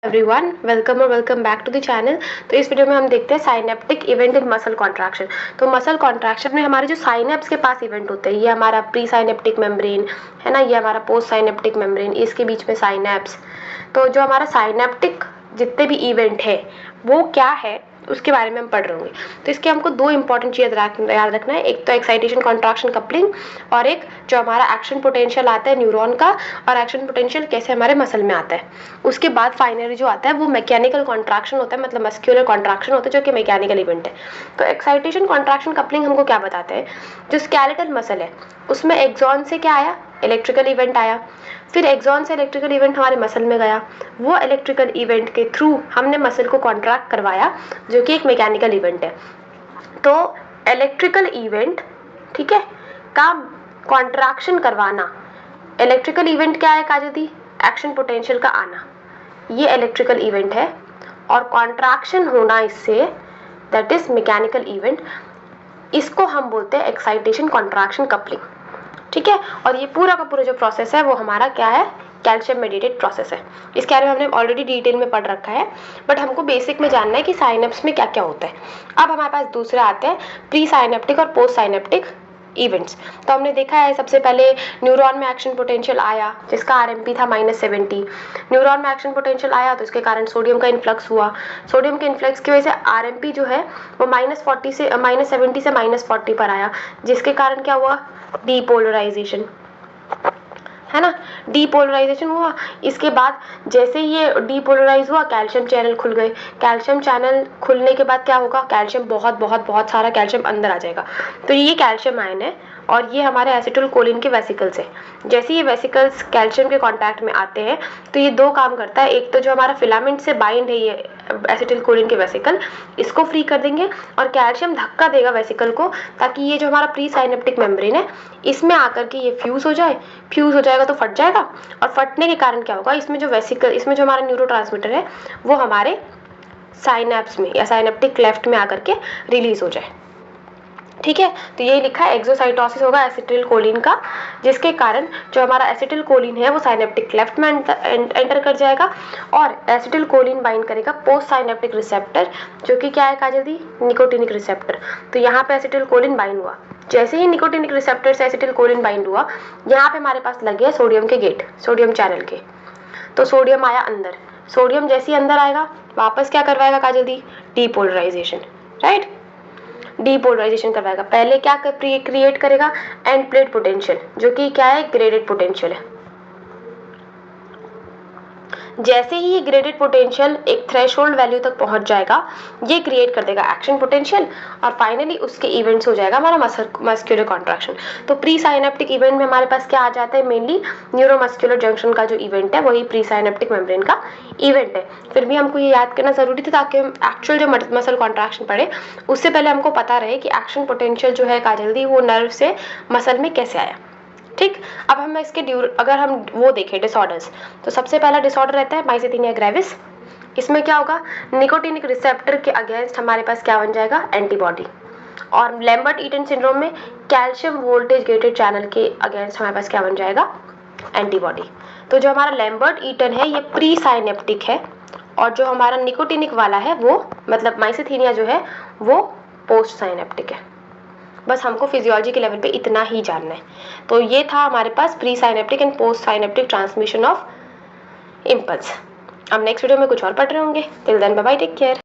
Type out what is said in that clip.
Everyone, welcome और welcome back to the channel. तो इस वीडियो में हम देखते हैं synaptic event in muscle contraction. तो मसल कॉन्ट्रैक्शन में हमारे जो साइनेप्स के पास इवेंट होते हैं, ये हमारा प्री साइनेप्टिक मेम्ब्रेन है ना, ये हमारा पोस्ट साइनेप्टिक मेम्ब्रेन, इसके बीच में साइनेप्स। तो जो हमारा साइनेप्टिक जितने भी इवेंट है वो क्या है उसके बारे में हम पढ़ रहे होंगे। तो इसके हमको दो इंपॉर्टेंट चीज़ याद रखना है, एक तो एक्साइटेशन कॉन्ट्रैक्शन कपलिंग और एक जो हमारा एक्शन पोटेंशियल आता है न्यूरॉन का, और एक्शन पोटेंशियल कैसे हमारे मसल में आता है। उसके बाद फाइनली जो आता है वो मैकेनिकल कॉन्ट्रैक्शन होता है, मतलब मस्क्यूलर कॉन्ट्रैक्शन होता है जो कि मैकेनिकल इवेंट है। तो एक्साइटेशन कॉन्ट्रैक्शन कपलिंग हमको क्या बताते हैं, जो स्केलेटल मसल है उसमें एक्सॉन से क्या आया, इलेक्ट्रिकल इवेंट आया, फिर एक्सॉन से इलेक्ट्रिकल इवेंट हमारे मसल में गया, वो इलेक्ट्रिकल इवेंट के थ्रू हमने मसल को कॉन्ट्रैक्ट करवाया जो कि एक मैकेनिकल इवेंट है। तो इलेक्ट्रिकल इवेंट, ठीक है, का कॉन्ट्रैक्शन करवाना, इलेक्ट्रिकल इवेंट क्या है काजल दी, एक्शन पोटेंशियल का आना, ये इलेक्ट्रिकल इवेंट है, और कॉन्ट्रैक्शन होना इससे, दैट इज मैकेनिकल इवेंट। इसको हम बोलते हैं एक्साइटेशन कॉन्ट्रैक्शन कपलिंग, ठीक है। और ये पूरा का पूरा जो प्रोसेस है वो हमारा क्या है, कैल्शियम मेडिएटेड प्रोसेस है। इसके बारे में हमने ऑलरेडी डिटेल में पढ़ रखा है, बट हमको बेसिक में जानना है कि साइनेप्स में क्या क्या होता है। अब हमारे पास दूसरे आते हैं प्री साइनेप्टिक और पोस्ट साइनेप्टिक इवेंट्स। तो हमने देखा है सबसे पहले न्यूरॉन में एक्शन पोटेंशियल आया जिसका आरएमपी था -70। न्यूरॉन में एक्शन पोटेंशियल आया तो इसके कारण सोडियम का इन्फ्लक्स हुआ। सोडियम के इन्फ्लक्स की वजह से आरएमपी जो है वो -70 से -40 पर आया, जिसके कारण क्या हुआ, डीपोलराइजेशन, है ना, डीपोलराइजेशन हुआ। इसके बाद जैसे ये डीपोलराइज हुआ कैल्शियम चैनल खुल गए। कैल्शियम चैनल खुलने के बाद क्या होगा, कैल्शियम बहुत सारा कैल्शियम अंदर आ जाएगा। तो ये कैल्शियम आयन है और ये हमारे एसिटिलकोलिन के वेसिकल्स है। जैसे ये वेसिकल्स कैल्शियम के कांटेक्ट में आते हैं तो ये दो काम करता है, एक तो जो हमारा फिलामेंट से बाइंड है ये एसिटिलकोलिन के वेसिकल, इसको फ्री कर देंगे, और कैल्शियम धक्का देगा वेसिकल को ताकि ये जो हमारा प्री साइनेप्टिक मेम्ब्रेन है इसमें आकर के ये फ्यूज हो जाए। फ्यूज हो जाएगा तो फट जाएगा, और फटने के कारण क्या होगा, इसमें जो वेसिकल, इसमें जो हमारा न्यूरोट्रांसमीटर है वो हमारे साइनेप्स में या साइनेप्टिक क्लेफ्ट में आकर के रिलीज हो जाए, ठीक है। तो ये लिखा है एक्सोसाइटोसिस होगा एसिटिलकोलिन का, जिसके कारण जो हमारा एसिटिलकोलिन है वो साइनेप्टिक क्लेफ्ट में एंटर कर जाएगा, और एसिटिलकोलिन बाइंड करेगा पोस्ट साइनेप्टिक रिसेप्टर जो कि क्या है काजल दी, निकोटिनिक रिसेप्टर। तो यहाँ पे एसिटिलकोलिन बाइंड हुआ, जैसे ही निकोटिनिक रिसेप्टर से एसिटिलकोलिन बाइंड हुआ, यहाँ पे हमारे पास लग गया सोडियम के गेट, सोडियम चैनल के। तो सोडियम आया अंदर, सोडियम जैसे ही अंदर आएगा वापस क्या करवाएगा काजल दी, डीपोलराइजेशन, राइट, डीपोलराइजेशन करवाएगा। पहले क्या क्रिएट करेगा, एंड प्लेट पोटेंशियल जो कि क्या है, ग्रेडेड पोटेंशियल है। जैसे ही ये ग्रेडेड पोटेंशियल एक थ्रेशोल्ड वैल्यू तक पहुंच जाएगा, ये क्रिएट कर देगा एक्शन पोटेंशियल, और फाइनली उसके इवेंट्स हो जाएगा हमारा मस्क्यूलर कॉन्ट्रैक्शन। तो प्री साइनेप्टिक इवेंट में हमारे पास क्या आ जाता है, मेनली न्यूरोमस्क्यूलर जंक्शन का जो इवेंट है वही प्री साइनेप्टिक मेम्ब्रेन का इवेंट है। फिर भी हमको ये याद करना जरूरी था ताकि हम एक्चुअल जो मसल कॉन्ट्रैक्शन पढ़े उससे पहले हमको पता रहे कि एक्शन पोटेंशियल जो है काजल दी वो नर्व से मसल में कैसे आया, ठीक। अब हम इसके अगर हम वो देखें डिसऑर्डर्स, तो सबसे पहला डिसऑर्डर रहता है माइसेथेनिया ग्रेविस। इसमें क्या होगा, निकोटिनिक रिसेप्टर के अगेंस्ट हमारे पास क्या बन जाएगा, एंटीबॉडी। और लैम्बर्ट ईटन सिंड्रोम में कैल्शियम वोल्टेज गेटेड चैनल के अगेंस्ट हमारे पास क्या बन जाएगा, एंटीबॉडी। तो जो हमारा लैम्बर्ट ईटन है ये प्री साइनेप्टिक है, और जो हमारा निकोटिनिक वाला है वो, मतलब माइसेथेनिया जो है वो पोस्ट साइनेप्टिक है। बस हमको फिजियोलॉजी के लेवल पे इतना ही जानना है। तो ये था हमारे पास pre synaptic and post synaptic transmission of impulse. अब नेक्स्ट वीडियो में कुछ और पढ़ रहे होंगे। Till then bye bye, take care.